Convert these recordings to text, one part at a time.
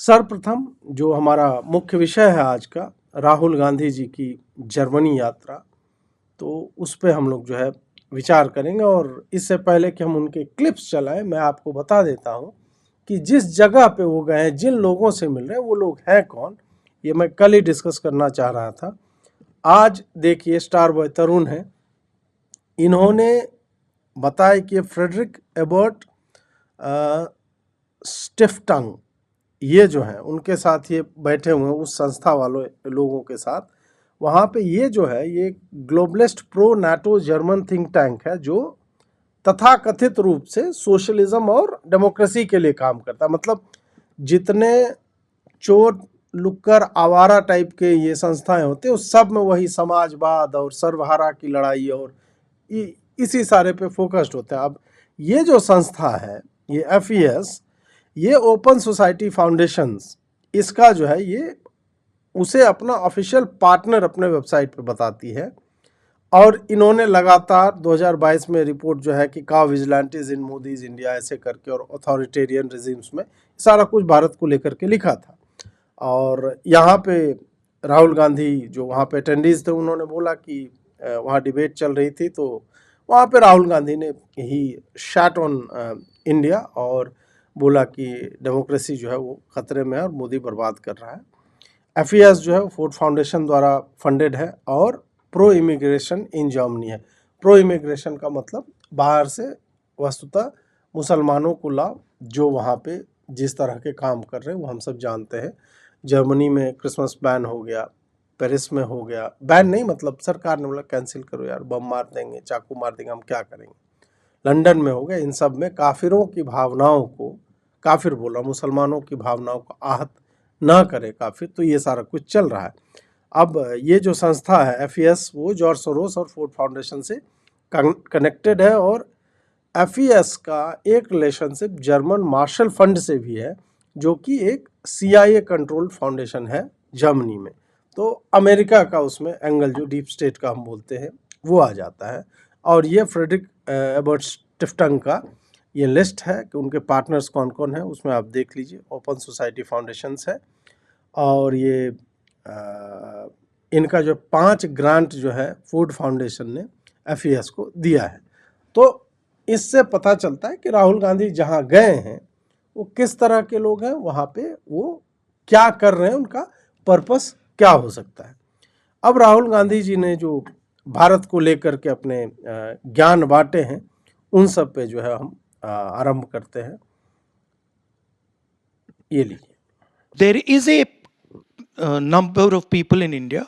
सर्वप्रथम जो हमारा मुख्य विषय है आज का, राहुल गांधी जी की जर्मनी यात्रा, तो उस पे हम लोग जो है विचार करेंगे। और इससे पहले कि हम उनके क्लिप्स चलाएं, मैं आपको बता देता हूं कि जिस जगह पे वो गए हैं, जिन लोगों से मिल रहे हैं, वो लोग हैं कौन। ये मैं कल ही डिस्कस करना चाह रहा था। आज देखिए, स्टार बॉय तरुण है, इन्होंने बताया कि फ्रेडरिक एबर्ट स्टिफ्टंग, ये जो है उनके साथ ये बैठे हुए हैं उस संस्था वालों लोगों के साथ। वहाँ पे ये जो है ये globalist pro NATO German think tank है, जो तथाकथित रूप से सोशलिज्म और डेमोक्रेसी के लिए काम करता है। मतलब जितने चोर लुक्कर आवारा टाइप के ये संस्थाएं होते हैं, उस सब में वही समाजवाद और सर्वहारा की लड़ाई और इसी सारे पे फोकस्ड होता है। अब ये जो संस्था है, ये FES, ये ओपन सोसाइटी फाउंडेशंस, इसका जो है ये उसे अपना ऑफिशियल पार्टनर अपने वेबसाइट पे बताती है। और इन्होंने लगातार 2022 में रिपोर्ट जो है कि का विजिलेंटीज इन मोदीज इंडिया ऐसे करके और अथॉरिटेरियन रिजीम्स में सारा कुछ भारत को लेकर के लिखा था। और यहाँ पे राहुल गांधी जो वहाँ पे अटेंडीज थे, उन्होंने बोला कि वहाँ डिबेट चल रही थी, तो वहाँ पे राहुल गांधी ने ही शॉट ऑन इंडिया और बोला कि डेमोक्रेसी जो है वो खतरे में है और मोदी बर्बाद कर रहा है। FES जो है फोर्ड फाउंडेशन द्वारा फंडेड है और प्रो इमिग्रेशन इन जर्मनी है। प्रो इमिग्रेशन का मतलब बाहर से वस्तुतः मुसलमानों को लाओ, जो वहाँ पे जिस तरह के काम कर रहे हैं वो हम सब जानते हैं। जर्मनी में क्रिसमस बैन हो गया, पेरिस में हो गया, बैन नहीं मतलब सरकार ने बोला कैंसिल करो यार, बम मार देंगे, चाकू मार देंगे, हम क्या करेंगे। लंदन में हो गया। इन सब में काफिरों की भावनाओं को, काफिर बोला, मुसलमानों की भावनाओं को आहत ना करे काफिर, तो ये सारा कुछ चल रहा है। अब ये जो संस्था है FES, वो जॉर्ज सोरोस और फोर्ड फाउंडेशन से कनेक्टेड है। और FES का एक रिलेशनशिप जर्मन मार्शल फंड से भी है, जो कि एक CIA कंट्रोल फाउंडेशन है जर्मनी में। तो अमेरिका का उसमें एंगल, जो डीप स्टेट का हम बोलते हैं, वो आ जाता है। और ये फ्रेडरिक एबर्ट स्टिफ्टंग का ये लिस्ट है कि उनके पार्टनर्स कौन कौन है, उसमें आप देख लीजिए। ओपन सोसाइटी फाउंडेशंस है और ये इनका जो 5 ग्रांट जो है फूड फाउंडेशन ने FES को दिया है। तो इससे पता चलता है कि राहुल गांधी जहाँ गए हैं वो किस तरह के लोग हैं, वहाँ पे वो क्या कर रहे हैं, उनका पर्पस क्या हो सकता है। अब राहुल गांधी जी ने जो भारत को लेकर के अपने ज्ञान बांटे हैं, उन सब पे जो है हम आरंभ करते हैं। ये लीजिए। There is a number of people in India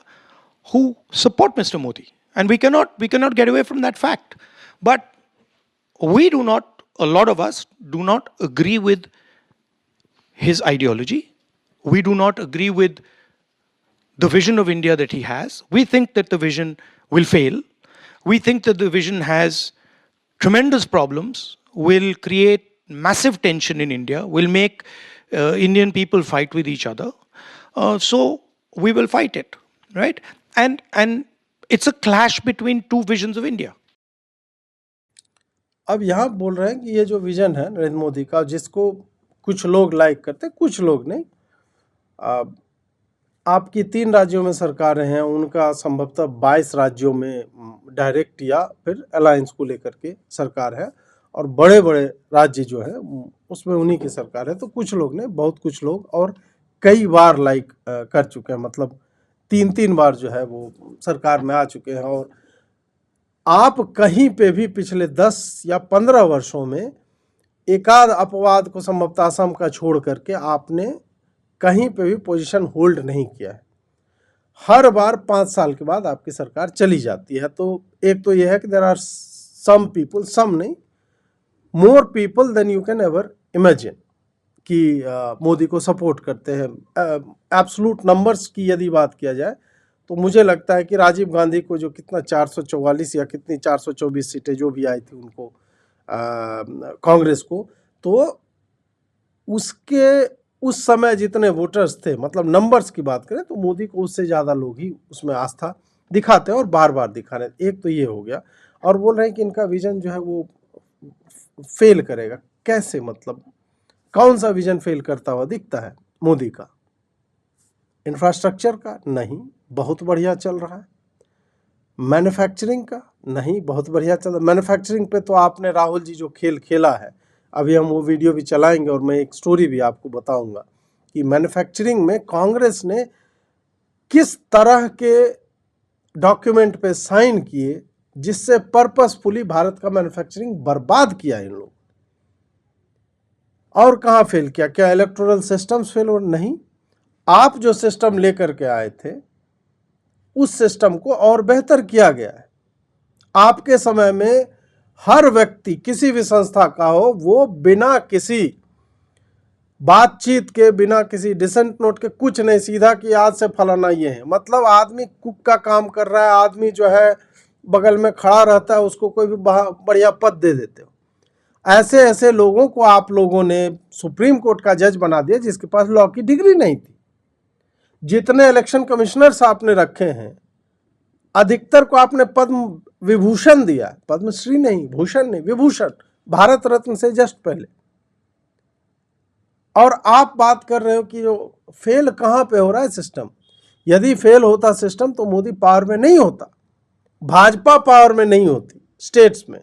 who support Mr. Modi, and we cannot get away from that fact. But we do not, a lot of us do not agree with his ideology. We do not agree with the vision of India that he has. We think that the vision will fail. We think that the vision has tremendous problems, will create massive tension in India, will make Indian people fight with each other. So we will fight it, right? And it's a clash between two visions of India. अब यहाँ बोल रहे हैं कि ये जो vision है नरेंद्र मोदी का, जिसको कुछ लोग लाइक करते हैं, कुछ लोग नहीं। आपकी 3 राज्यों में सरकारें हैं, उनका संभवतः 22 राज्यों में डायरेक्ट या फिर अलायंस को लेकर के सरकार है, और बड़े बड़े राज्य जो है उसमें उन्हीं की सरकार है। तो कुछ लोग ने, बहुत कुछ लोग, और कई बार लाइक कर चुके हैं, मतलब 3-3 बार जो है वो सरकार में आ चुके हैं। और आप कहीं पे भी पिछले 10 या 15 वर्षों में एकाध अपवाद को, संभवतः असम का छोड़ करके, आपने कहीं पे भी पोजीशन होल्ड नहीं किया है। हर बार 5 साल के बाद आपकी सरकार चली जाती है। तो एक तो यह है कि there are some people, some नहीं, more people than you can ever imagine, कि मोदी को सपोर्ट करते हैं। एब्सोल्यूट नंबर्स की यदि बात किया जाए तो मुझे लगता है कि राजीव गांधी को जो कितना 444 या कितनी 424 सीटें जो भी आई थी उनको, कांग्रेस को, तो उसके उस समय जितने वोटर्स थे, मतलब नंबर्स की बात करें तो मोदी को उससे ज़्यादा लोग ही उसमें आस्था दिखाते हैं और बार बार दिखा रहे हैं। एक तो ये हो गया। और बोल रहे हैं कि इनका विजन जो है वो फेल करेगा। कैसे, मतलब कौन सा विजन फेल करता हुआ दिखता है? मोदी का। इंफ्रास्ट्रक्चर का नहीं, बहुत बढ़िया चल रहा है। मैन्युफैक्चरिंग का नहीं, बहुत बढ़िया चल रहा है। मैन्युफैक्चरिंग पे तो आपने राहुल जी जो खेल खेला है, अभी हम वो वीडियो भी चलाएंगे और मैं एक स्टोरी भी आपको बताऊंगा कि मैन्युफैक्चरिंग में कांग्रेस ने किस तरह के डॉक्यूमेंट पे साइन किए जिससे पर्पसफुली भारत का मैन्युफैक्चरिंग बर्बाद किया इन लोग। और कहाँ फेल किया? क्या इलेक्टोरल सिस्टम्स फेल हो? नहीं, आप जो सिस्टम लेकर के आए थे उस सिस्टम को और बेहतर किया गया है। आपके समय में हर व्यक्ति किसी भी संस्था का हो, वो बिना किसी बातचीत के, बिना किसी डिसेंट नोट के कुछ नहीं, सीधा कि आज से फलाना ये है। मतलब आदमी कुक का काम कर रहा है, आदमी जो है बगल में खड़ा रहता है, उसको कोई भी बढ़िया पद दे देते हो। ऐसे ऐसे लोगों को आप लोगों ने सुप्रीम कोर्ट का जज बना दिया जिसके पास लॉ की डिग्री नहीं थी। जितने इलेक्शन कमिश्नर्स आपने रखे हैं, अधिकतर को आपने पद्म विभूषण दिया, पद्मश्री नहीं, भूषण नहीं, विभूषण, भारत रत्न से जस्ट पहले। और आप बात कर रहे हो कि जो फेल कहां पे हो रहा है सिस्टम। यदि फेल होता सिस्टम तो मोदी पावर में नहीं होता, भाजपा पावर में नहीं होती स्टेट्स में।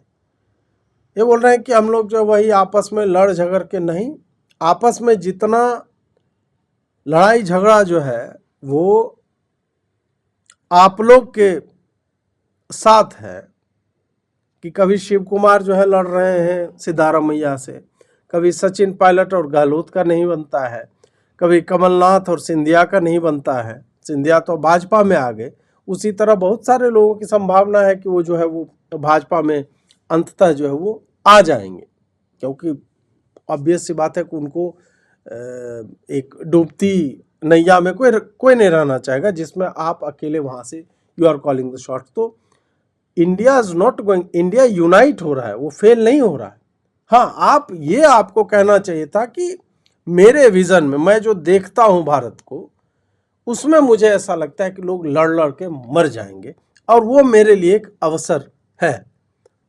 ये बोल रहे हैं कि हम लोग जो वही आपस में लड़ झगड़ के, नहीं, आपस में जितना लड़ाई झगड़ा जो है वो आप लोग के साथ है कि कभी शिव कुमार जो है लड़ रहे हैं सिद्धारमैया से, कभी सचिन पायलट और गहलोत का नहीं बनता है, कभी कमलनाथ और सिंधिया का नहीं बनता है। सिंधिया तो भाजपा में आ गए। उसी तरह बहुत सारे लोगों की संभावना है कि वो जो है वो भाजपा में अंततः जो है वो आ जाएंगे, क्योंकि ऑब्वियस सी बात है कि उनको एक डूबती नैया में कोई नहीं रहना चाहेगा जिसमें आप अकेले वहाँ से you are calling the shot. तो India is not going, India unite हो रहा है, वो फेल नहीं हो रहा है। हाँ, आपको कहना चाहिए था कि मेरे विजन में, मैं जो देखता हूँ भारत को, उसमें मुझे ऐसा लगता है कि लोग लड़ लड़ के मर जाएंगे और वो मेरे लिए एक अवसर है।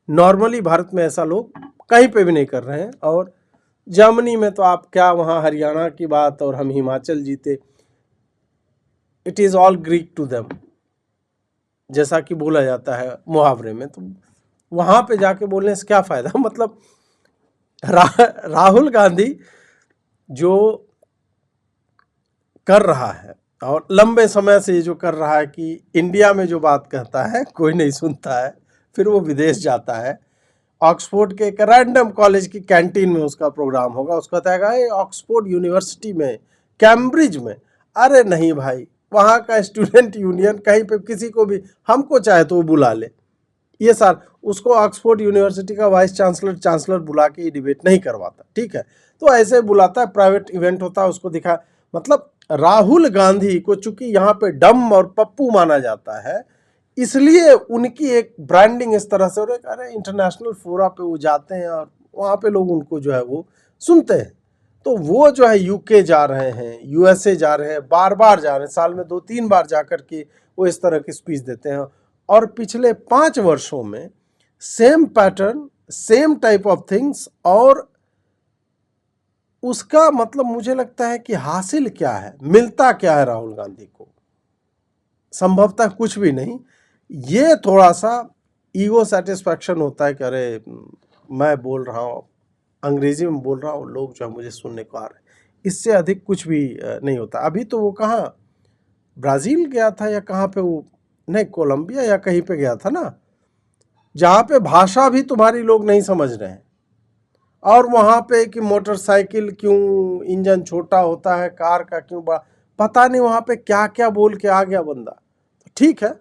नॉर्मली भारत में ऐसा लोग कहीं पे भी नहीं कर रहे हैं। और जर्मनी में तो आप क्या, वहाँ हरियाणा की बात और हम हिमाचल जीते, it is all Greek to them, जैसा कि बोला जाता है मुहावरे में। तो वहाँ पे जाके बोलने से क्या फ़ायदा? मतलब राहुल गांधी जो कर रहा है और लंबे समय से ये जो कर रहा है कि इंडिया में जो बात कहता है कोई नहीं सुनता है, फिर वो विदेश जाता है, ऑक्सफोर्ड के एक रैंडम कॉलेज की कैंटीन में उसका प्रोग्राम होगा, उसका कहेगा ये ऑक्सफोर्ड यूनिवर्सिटी में, कैम्ब्रिज में। अरे नहीं भाई, वहाँ का स्टूडेंट यूनियन कहीं पे किसी को भी, हमको चाहे तो वो बुला ले। ये सर, उसको ऑक्सफोर्ड यूनिवर्सिटी का वाइस चांसलर बुला के ये डिबेट नहीं करवाता, ठीक है? तो ऐसे बुलाता है, प्राइवेट इवेंट होता है, उसको दिखा। मतलब राहुल गांधी को चूंकि यहाँ पे डम और पप्पू माना जाता है, इसलिए उनकी एक ब्रांडिंग इस तरह से हो रही है। अरे इंटरनेशनल फोरा पे वो जाते हैं और वहाँ पे लोग उनको जो है वो सुनते हैं। तो वो जो है यूके जा रहे हैं, यूएसए जा रहे हैं, बार बार जा रहे हैं, साल में 2-3 बार जा कर के वो इस तरह की स्पीच देते हैं। और पिछले 5 वर्षों में same pattern, same type of things, और उसका मतलब मुझे लगता है कि हासिल क्या है, मिलता क्या है राहुल गांधी को? संभवतः कुछ भी नहीं। ये थोड़ा सा ईगो सेटिस्फैक्शन होता है कि अरे मैं बोल रहा हूँ, अंग्रेजी में बोल रहा हूँ, लोग जो है मुझे सुनने को आ रहे हैं। इससे अधिक कुछ भी नहीं होता। अभी तो वो कहाँ, ब्राज़ील गया था या कहाँ पे, वो नहीं, कोलंबिया या कहीं पे गया था ना, जहाँ पे भाषा भी तुम्हारी लोग नहीं समझ रहे हैं। और वहाँ पे कि मोटरसाइकिल क्यों इंजन छोटा होता है, कार का क्यों बड़ा, पता नहीं वहाँ पे क्या क्या बोल के आ गया बंदा। तो ठीक है,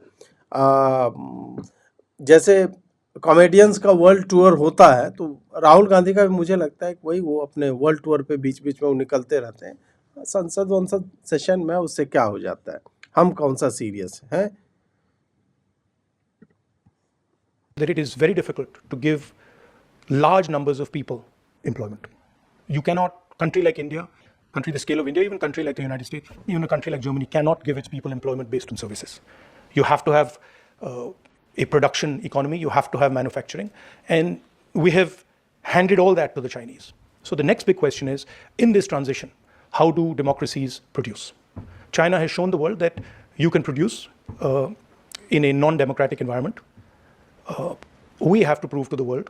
जैसे कॉमेडियंस का वर्ल्ड टूर होता है, तो राहुल गांधी का भी मुझे लगता है कि वही, वो अपने वर्ल्ड टूर पे बीच बीच में वो निकलते रहते हैं। संसद सेशन में उससे क्या हो जाता है, हम कौन सा सीरियस हैं। That it is very difficult to give large numbers of people employment. You cannot, country like India, country the scale of India, even country like the United States, even a country like Germany cannot give its people employment based on services. You have to have a production economy, you have to have manufacturing, and we have handed all that to the Chinese. So the next big question is, in this transition, how do democracies produce? China has shown the world that you can produce in a non-democratic environment. We have to prove to the world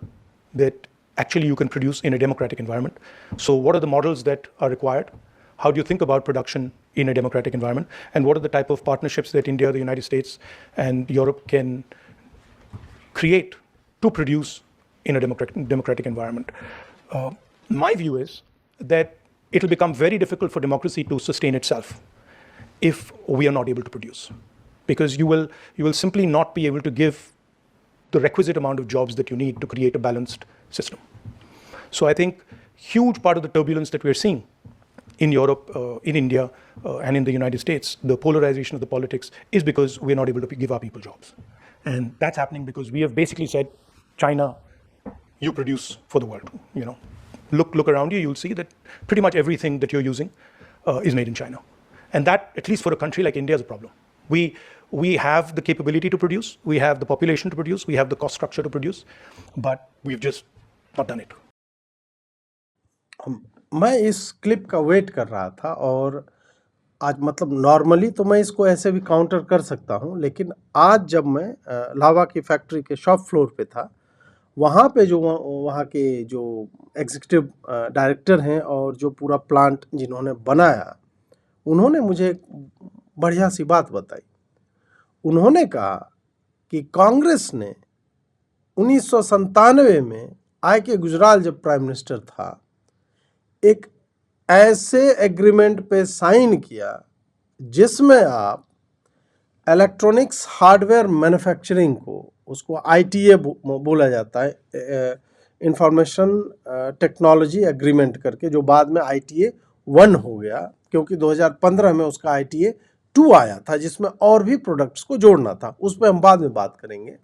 that actually you can produce in a democratic environment. So what are the models that are required? How do you think about production in a democratic environment? And what are the type of partnerships that India, the United States, and Europe can create to produce in a democratic environment? My view is that it will become very difficult for democracy to sustain itself if we are not able to produce, because you will simply not be able to give the requisite amount of jobs that you need to create a balanced system. So I think huge part of the turbulence that we're seeing in Europe, in India, and in the United States, the polarization of the politics, is because we're not able to give our people jobs. And that's happening because we have basically said, China, you produce for the world. You know, look around you, you'll see that pretty much everything that you're using is made in China. And that, at least for a country like India, is a problem. We have the capability to produce, we have the population to produce, we have the cost structure to produce, but we've just not done it. मैं इस clip का wait कर रहा था, और आज मतलब normally तो मैं इसको ऐसे भी काउंटर कर सकता हूं, लेकिन आज जब मैं लावा की फैक्ट्री के शॉप फ्लोर पे था, वहाँ पे जो वहाँ के जो एग्जीक्यूटिव डायरेक्टर हैं और जो पूरा प्लांट जिन्होंने बनाया, उन्होंने मुझे एक बढ़िया सी बात बताई। उन्होंने कहा कि कांग्रेस ने 1997 में I.K. गुजराल जब प्राइम मिनिस्टर था, एक ऐसे एग्रीमेंट पे साइन किया जिसमें आप इलेक्ट्रॉनिक्स हार्डवेयर मैन्युफैक्चरिंग को, उसको ITA बोला जाता है, इंफॉर्मेशन टेक्नोलॉजी एग्रीमेंट करके, जो बाद में ITA 1 हो गया, क्योंकि 2015 में उसका ITA 2 आया था जिसमें और भी प्रोडक्ट्स को जोड़ना था। उस पर हम बाद में बात करेंगे।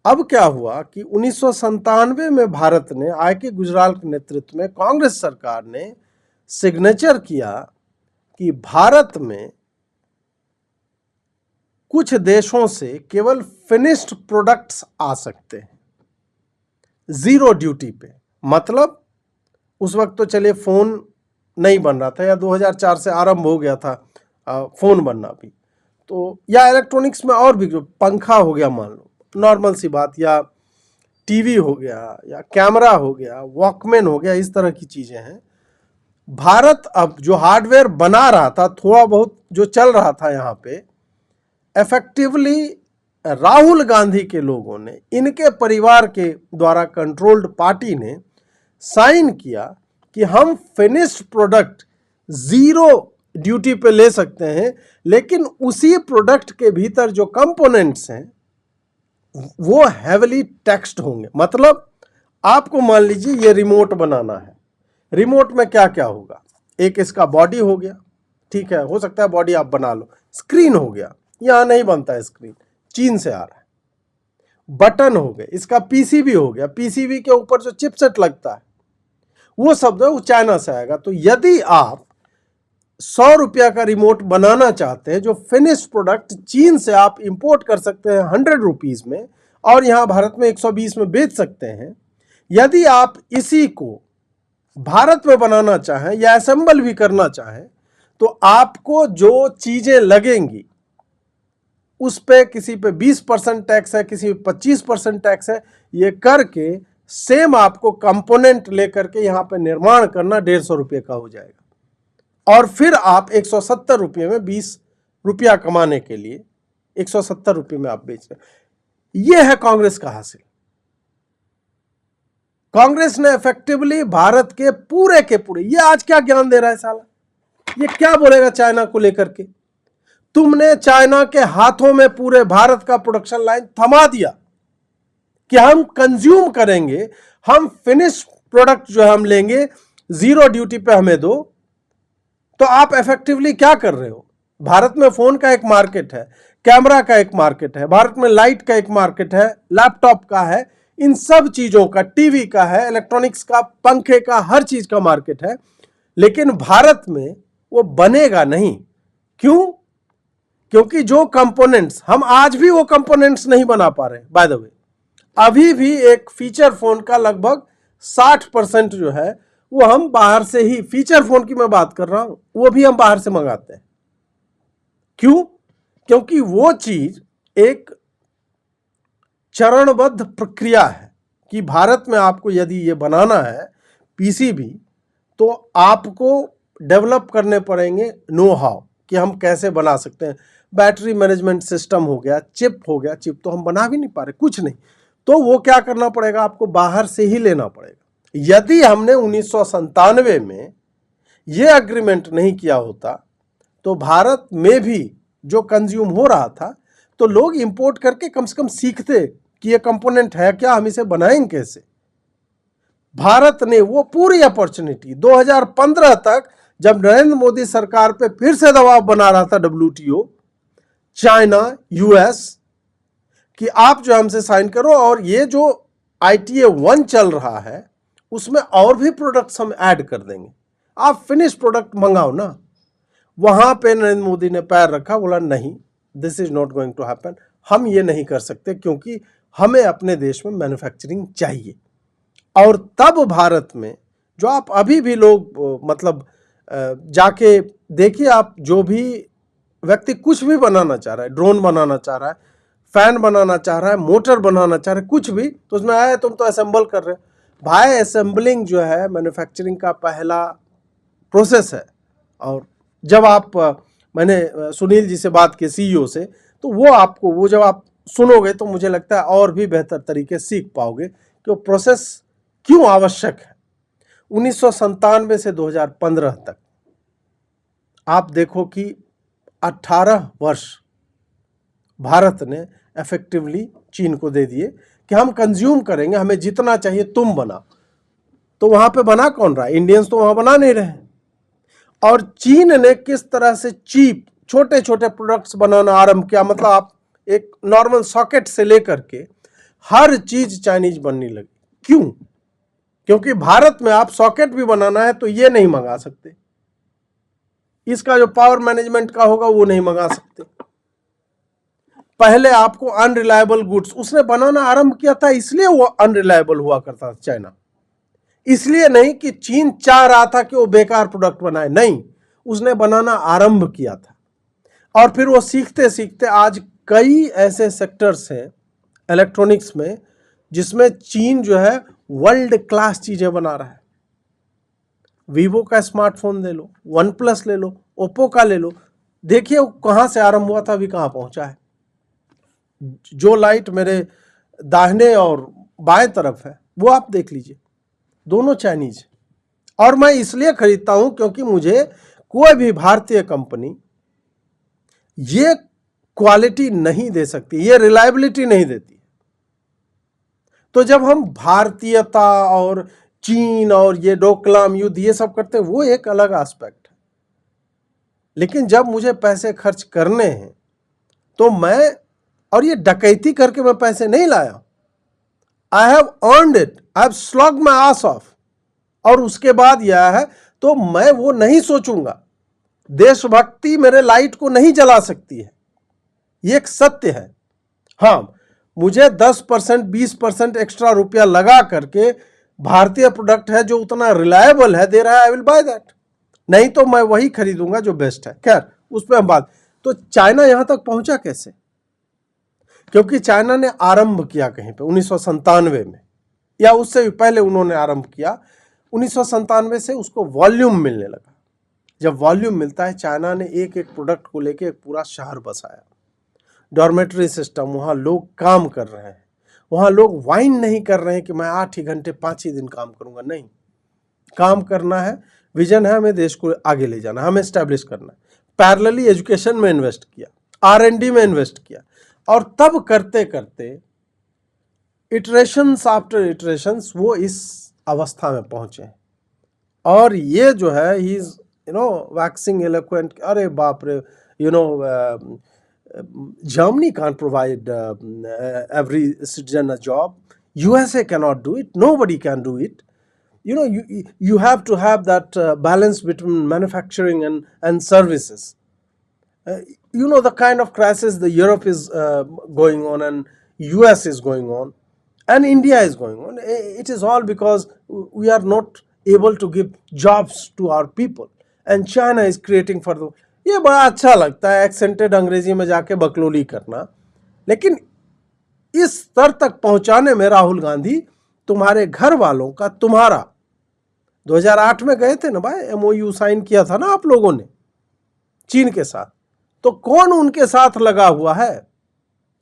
अब क्या हुआ कि 1997 में भारत ने I.K. गुजराल के नेतृत्व में कांग्रेस सरकार ने सिग्नेचर किया कि भारत में कुछ देशों से केवल फिनिश्ड प्रोडक्ट्स आ सकते हैं, जीरो ड्यूटी पे। मतलब उस वक्त तो चलिए फोन नहीं बन रहा था, या 2004 से आरंभ हो गया था फोन बनना भी, तो या इलेक्ट्रॉनिक्स में और भी, जो पंखा हो गया मान लो, नॉर्मल सी बात, या टीवी हो गया, या कैमरा हो गया, वॉकमैन हो गया, इस तरह की चीजें हैं। भारत अब जो हार्डवेयर बना रहा था, थोड़ा बहुत जो चल रहा था यहाँ पे, इफेक्टिवली राहुल गांधी के लोगों ने, इनके परिवार के द्वारा कंट्रोल्ड पार्टी ने साइन किया कि हम फिनिश्ड प्रोडक्ट जीरो ड्यूटी पे ले सकते हैं, लेकिन उसी प्रोडक्ट के भीतर जो कंपोनेंट्स हैं वो हैवीली टैक्स्ड होंगे। मतलब आपको मान लीजिए ये रिमोट बनाना है, रिमोट में क्या क्या होगा, एक इसका बॉडी हो गया, ठीक है, हो सकता है बॉडी आप बना लो, स्क्रीन हो गया, यहां नहीं बनता है स्क्रीन, चीन से आ रहा है, बटन हो गए, इसका पीसीबी हो गया, पीसीबी के ऊपर जो चिपसेट लगता है वो सब जो चाइना से आएगा। तो यदि आप 100 रुपया का रिमोट बनाना चाहते हैं, जो फिनिश्ड प्रोडक्ट चीन से आप इंपोर्ट कर सकते हैं 100 रुपीज में, और यहां भारत में 120 में बेच सकते हैं, यदि आप इसी को भारत में बनाना चाहें या असेंबल भी करना चाहें, तो आपको जो चीजें लगेंगी उस पे किसी पे 20% टैक्स है, किसी पे 25% टैक्स है, ये करके सेम आपको कंपोनेंट लेकर के यहां पे निर्माण करना 150 रुपये का हो जाएगा, और फिर आप 170 रुपये में 20 रुपया कमाने के लिए 170 रुपये में आप बेच रहे। यह है कांग्रेस का हासिल। कांग्रेस ने इफेक्टिवली भारत के पूरे, ये आज क्या ज्ञान दे रहा है साला, ये क्या बोलेगा चाइना को लेकर के, तुमने चाइना के हाथों में पूरे भारत का प्रोडक्शन लाइन थमा दिया कि हम कंज्यूम करेंगे, हम फिनिश प्रोडक्ट जो हम लेंगे, जीरो ड्यूटी पे हमें दो। तो आप इफेक्टिवली क्या कर रहे हो, भारत में फोन का एक मार्केट है, कैमरा का एक मार्केट है, भारत में लाइट का एक मार्केट है, लैपटॉप का है, इन सब चीजों का, टीवी का है, इलेक्ट्रॉनिक्स का, पंखे का, हर चीज का मार्केट है, लेकिन भारत में वो बनेगा नहीं। क्यों? क्योंकि जो कंपोनेंट्स, हम आज भी वो कंपोनेंट्स नहीं बना पा रहे। बाय द वे, अभी भी एक फीचर फोन का लगभग 60% जो है वो हम बाहर से ही, फीचर फोन की मैं बात कर रहा हूं, वो भी हम बाहर से मंगाते हैं। क्यों? क्योंकि वो चीज एक चरणबद्ध प्रक्रिया है कि भारत में आपको यदि ये बनाना है पीसीबी, तो आपको डेवलप करने पड़ेंगे नो हाउ कि हम कैसे बना सकते हैं। बैटरी मैनेजमेंट सिस्टम हो गया, चिप हो गया, चिप तो हम बना भी नहीं पा रहे, कुछ नहीं, तो वो क्या करना पड़ेगा, आपको बाहर से ही लेना पड़ेगा। यदि हमने 1997 में ये अग्रीमेंट नहीं किया होता तो भारत में भी जो कंज्यूम हो रहा था, तो लोग इंपोर्ट करके कम से कम सीखते कि ये कंपोनेंट है क्या, हम इसे बनाएंगे कैसे। भारत ने वो पूरी अपॉर्चुनिटी 2015 तक, जब नरेंद्र मोदी सरकार पे फिर से दबाव बना रहा था WTO, चाइना, यूएस, कि आप जो हमसे साइन करो, और ये जो ITA 1 चल रहा है उसमें और भी प्रोडक्ट्स हम ऐड कर देंगे, आप फिनिश प्रोडक्ट मंगाओ ना। वहां पे नरेंद्र मोदी ने पैर रखा, बोला नहीं, this is not going to happen, हम ये नहीं कर सकते, क्योंकि हमें अपने देश में मैन्युफैक्चरिंग चाहिए। और तब भारत में जो आप अभी भी लोग मतलब जाके देखिए, आप जो भी व्यक्ति कुछ भी बनाना चाह रहा है, ड्रोन बनाना चाह रहा है, फैन बनाना चाह रहा है, मोटर बनाना चाह रहा है, कुछ भी, तो उसमें आया तुम तो असेंबल कर रहे हो। भाई असेंबलिंग जो है मैन्युफैक्चरिंग का पहला प्रोसेस है। और जब आप मैंने सुनील जी से बात की, CEO से, तो वो आपको, वो जब आप सुनोगे तो मुझे लगता है और भी बेहतर तरीके सीख पाओगे कि वो प्रोसेस क्यों आवश्यक है। 1997 से 2015 तक आप देखो कि 18 वर्ष भारत ने इफेक्टिवली चीन को दे दिए कि हम कंज्यूम करेंगे, हमें जितना चाहिए तुम बनाओ। तो वहां पे बना कौन रहा है? इंडियंस तो वहां बना नहीं रहे। और चीन ने किस तरह से चीप छोटे छोटे प्रोडक्ट्स बनाना आरंभ किया, मतलब आप एक नॉर्मल सॉकेट से लेकर के हर चीज चाइनीज बनने लगी। क्यों? क्योंकि भारत में आप सॉकेट भी बनाना है तो ये नहीं मंगा सकते, इसका जो पावर मैनेजमेंट का होगा वो नहीं मंगा सकते। पहले आपको अनरिलायबल गुड्स उसने बनाना आरंभ किया था, इसलिए वो अनरिलायबल हुआ करता था चाइना। इसलिए नहीं कि चीन चाह रहा था कि वो बेकार प्रोडक्ट बनाए, नहीं, उसने बनाना आरंभ किया था। और फिर वो सीखते सीखते आज कई ऐसे सेक्टर्स हैं इलेक्ट्रॉनिक्स में जिसमें चीन जो है वर्ल्ड क्लास चीजें बना रहा है। वीवो का स्मार्टफोन ले लो, वन प्लस ले लो, ओप्पो का ले लो, देखिए वो कहां से आरंभ हुआ था, अभी कहां पहुंचा है। जो लाइट मेरे दाहिने और बाएं तरफ है वो आप देख लीजिए, दोनों चाइनीज। और मैं इसलिए खरीदता हूं क्योंकि मुझे कोई भी भारतीय कंपनी ये क्वालिटी नहीं दे सकती, ये रिलायबिलिटी नहीं देती। तो जब हम भारतीयता और चीन और ये डोकलाम युद्ध ये सब करते हैं, वो एक अलग एस्पेक्ट है। लेकिन जब मुझे पैसे खर्च करने हैं तो मैं, और ये डकैती करके मैं पैसे नहीं लाया, I have earned it, I have slog my ass off, और उसके बाद यह है, तो मैं वो नहीं सोचूंगा। देशभक्ति मेरे लाइट को नहीं जला सकती है, ये एक सत्य है। हाँ, मुझे 10% 20% एक्स्ट्रा रुपया लगा करके भारतीय प्रोडक्ट है जो उतना रिलायबल है दे रहा है, आई विल बाय दैट, नहीं तो मैं वही खरीदूंगा जो बेस्ट है। खैर उस पर हम बात। तो चाइना यहां तक पहुंचा कैसे? क्योंकि चाइना ने आरंभ किया कहीं पे 1997 में, या उससे भी पहले उन्होंने आरंभ किया। 1997 से उसको वॉल्यूम मिलने लगा। जब वॉल्यूम मिलता है, चाइना ने एक एक प्रोडक्ट को लेके एक पूरा शहर बसाया, डॉर्मेटरी सिस्टम, वहाँ लोग काम कर रहे हैं, वहाँ लोग वाइन नहीं कर रहे हैं कि मैं 8 ही घंटे 5 ही दिन काम करूँगा, नहीं, काम करना है, विजन है, हमें देश को आगे ले जाना है, हमें एस्टैब्लिश करना है। पैरेलली एजुकेशन में इन्वेस्ट किया, R&D में इन्वेस्ट किया, और तब करते करते इटरेशंस आफ्टर इटरेशंस वो इस अवस्था में पहुंचे। और ये जो है, ही इज वैक्सिंग एलोक्वेंट, अरे बाप रे, Germany can't provide every citizen a job. USA cannot do it. Nobody can do it. You have to have that balance between manufacturing and services. The kind of crisis the Europe is going on, and US is going on, and India is going on. It is all because we are not able to give jobs to our people and China is creating for the, ये बड़ा अच्छा लगता है accented अंग्रेजी में जाके बकलोली करना, लेकिन इस स्तर तक पहुंचाने में राहुल गांधी तुम्हारे घर वालों का, तुम्हारा 2008 में गए थे ना भाई, एमओयू साइन किया था ना आप लोगों ने चीन के साथ, तो कौन उनके साथ लगा हुआ है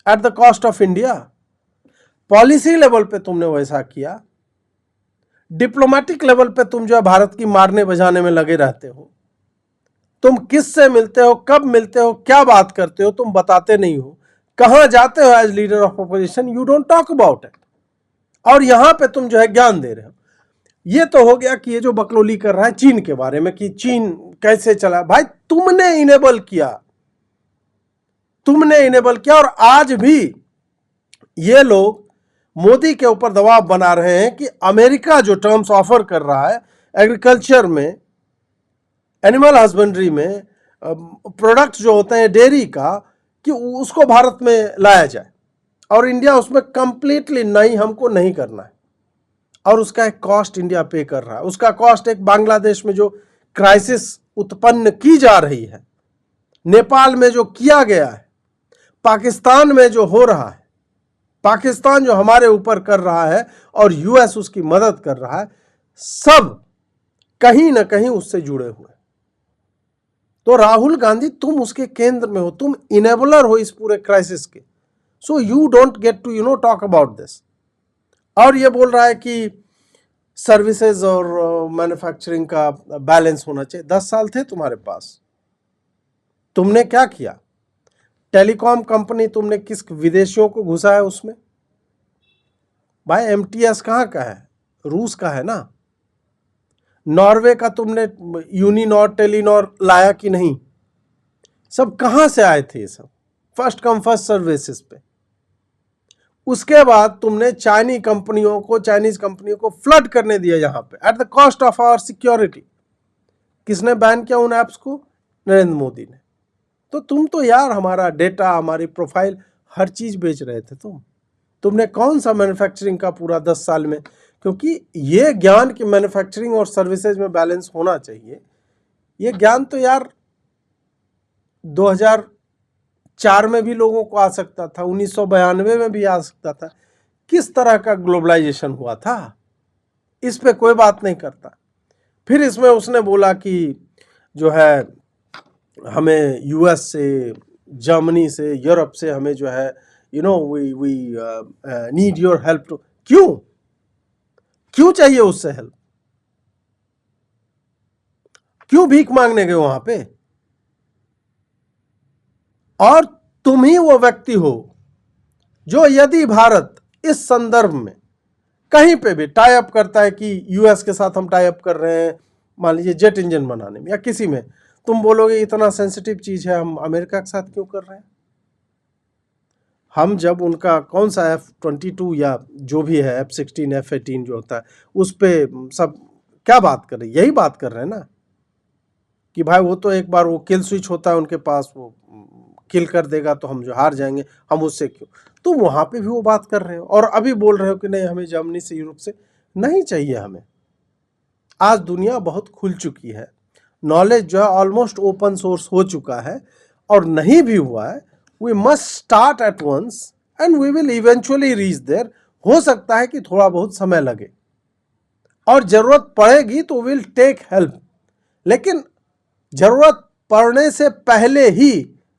eight the cost of India? Policy level पे तुमने वैसा किया, डिप्लोमेटिक लेवल पे तुम जो है भारत की मारने बजाने में लगे रहते हो। तुम किससे मिलते हो, कब मिलते हो, क्या बात करते हो, तुम बताते नहीं हो। कहां जाते हो as leader of opposition, you don't talk about it. और यहां पे तुम जो है ज्ञान दे रहे हो। ये तो हो गया कि ये जो बकलोली कर रहा है चीन के बारे में कि चीन कैसे चला, भाई तुमने इनेबल किया, तुमने इनेबल किया। और आज भी ये लोग मोदी के ऊपर दबाव बना रहे हैं कि अमेरिका जो टर्म्स ऑफर कर रहा है एग्रीकल्चर में, एनिमल हस्बेंड्री में, प्रोडक्ट्स जो होते हैं डेयरी का, कि उसको भारत में लाया जाए, और इंडिया उसमें कंप्लीटली नहीं, हमको नहीं करना है। और उसका एक कॉस्ट इंडिया पे कर रहा है। उसका कॉस्ट एक बांग्लादेश में जो क्राइसिस उत्पन्न की जा रही है, नेपाल में जो किया गया है, पाकिस्तान में जो हो रहा है, पाकिस्तान जो हमारे ऊपर कर रहा है और यूएस उसकी मदद कर रहा है, सब कहीं ना कहीं उससे जुड़े हुए। तो राहुल गांधी तुम उसके केंद्र में हो, तुम इनेबलर हो इस पूरे क्राइसिस के। So you don't get to talk about this. और ये बोल रहा है कि सर्विसेज और मैन्युफैक्चरिंग का बैलेंस होना चाहिए। 10 साल थे तुम्हारे पास, तुमने क्या किया? टेलीकॉम कंपनी तुमने किस विदेशियों को घुसा है उसमें? भाई एमटीएस कहाँ का है? रूस का है ना। नॉर्वे का तुमने यूनिनॉर टेलीनॉर लाया कि नहीं? सब कहाँ से आए थे ये सब? फर्स्ट कम फर्स्ट सर्विसेज पे। उसके बाद तुमने चाइनीज कंपनियों को फ्लड करने दिया यहाँ पे at the cost of our security. किसने बैन किया उन ऐप्स को? नरेंद्र मोदी ने। तो तुम तो यार हमारा डेटा, हमारी प्रोफाइल, हर चीज बेच रहे थे तुमने कौन सा मैन्युफैक्चरिंग का पूरा 10 साल में? क्योंकि ये ज्ञान कि मैन्युफैक्चरिंग और सर्विसेज में बैलेंस होना चाहिए, ये ज्ञान तो यार 2004 में भी लोगों को आ सकता था, 1992 में भी आ सकता था। किस तरह का ग्लोबलाइजेशन हुआ था, इस पे कोई बात नहीं करता। फिर इसमें उसने बोला कि जो है हमें यूएस से, जर्मनी से, यूरोप से हमें जो है we need your help too. क्यों चाहिए उससे हेल्प? क्यों भीख मांगने गए वहां पे? और तुम ही वो व्यक्ति हो जो यदि भारत इस संदर्भ में कहीं पे भी टाई अप करता है कि यूएस के साथ हम टाई अप कर रहे हैं, मान लीजिए जेट इंजन बनाने में या किसी में, तुम बोलोगे इतना सेंसिटिव चीज है, हम अमेरिका के साथ क्यों कर रहे हैं? हम जब उनका कौन सा F-22 या जो भी है F-16 F-18 जो होता है उस पे सब क्या बात कर रहे हैं? यही बात कर रहे हैं ना कि भाई वो तो एक बार वो किल स्विच होता है उनके पास, वो किल कर देगा तो हम जो हार जाएंगे, हम उससे क्यों? तो वहां पे भी वो बात कर रहे हो और अभी बोल रहे हो कि नहीं हमें जर्मनी से, यूरोप से नहीं चाहिए हमें। आज दुनिया बहुत खुल चुकी है, नॉलेज जो है ऑलमोस्ट ओपन सोर्स हो चुका है, और नहीं भी हुआ है, we must start at once and we will eventually reach there. हो सकता है कि थोड़ा बहुत समय लगे और जरूरत पड़ेगी तो विल टेक हेल्प, लेकिन जरूरत पड़ने से पहले ही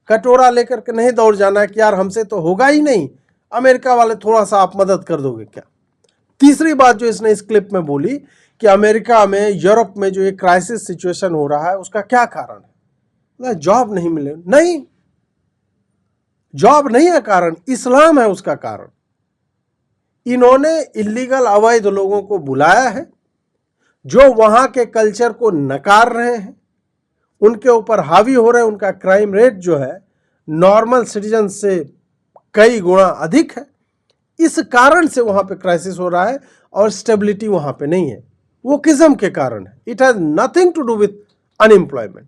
कटोरा लेकर के नहीं दौड़ जाना है कि यार हमसे तो होगा ही नहीं, अमेरिका वाले थोड़ा सा आप मदद कर दोगे क्या? तीसरी बात जो इसने इस क्लिप में बोली कि अमेरिका में, यूरोप में जो ये क्राइसिस सिचुएशन हो रहा है उसका क्या कारण है? जॉब नहीं मिले। नहीं, जॉब नहीं है कारण, इस्लाम है उसका कारण। इन्होंने इलीगल अवैध लोगों को बुलाया है जो वहां के कल्चर को नकार रहे हैं, उनके ऊपर हावी हो रहे हैं। उनका क्राइम रेट जो है नॉर्मल सिटीजन से कई गुना अधिक है। इस कारण से वहां पे क्राइसिस हो रहा है और स्टेबिलिटी वहां पे नहीं है, वो किस्म के कारण है। It has nothing to do with unemployment.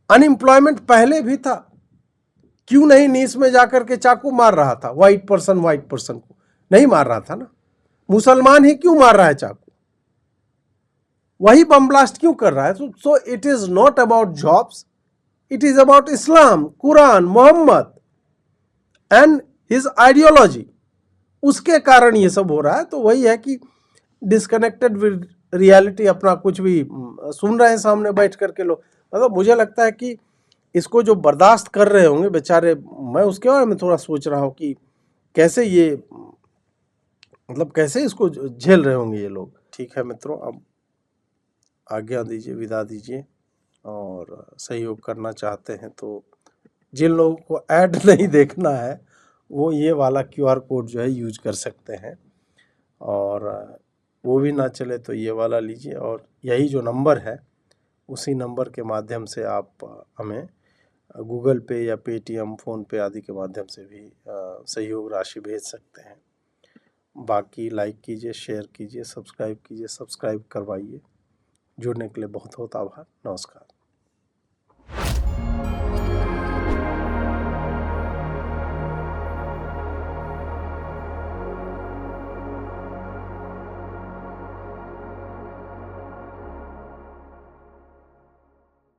Unemployment पहले भी था, क्यों नहीं नीस में जाकर के चाकू मार रहा था? व्हाइट पर्सन को नहीं मार रहा था ना, मुसलमान ही क्यों मार रहा है चाकू? वही बम ब्लास्ट क्यों कर रहा है? So it is not about jobs, it is about Islam, Quran, Mohammad and his ideology. उसके कारण ये सब हो रहा है। तो वही है कि डिस्कनेक्टेड विद रियलिटी, अपना कुछ भी सुन रहे हैं सामने बैठ करके लोग। मतलब मुझे लगता है कि इसको जो बर्दाश्त कर रहे होंगे बेचारे, मैं उसके बारे में थोड़ा सोच रहा हूँ कि कैसे ये, मतलब कैसे इसको झेल रहे होंगे ये लोग। ठीक है मित्रों, अब आज्ञा दीजिए, विदा दीजिए। और सहयोग करना चाहते हैं तो जिन लोगों को ऐड नहीं देखना है वो ये वाला QR कोड जो है यूज कर सकते हैं, और वो भी ना चले तो ये वाला लीजिए। और यही जो नंबर है उसी नंबर के माध्यम से आप हमें गूगल पे या पेटीएम, फ़ोन पे आदि के माध्यम से भी सहयोग राशि भेज सकते हैं। बाकी लाइक कीजिए, शेयर कीजिए, सब्सक्राइब कीजिए, सब्सक्राइब करवाइए। जुड़ने के लिए बहुत बहुत आभार। नमस्कार।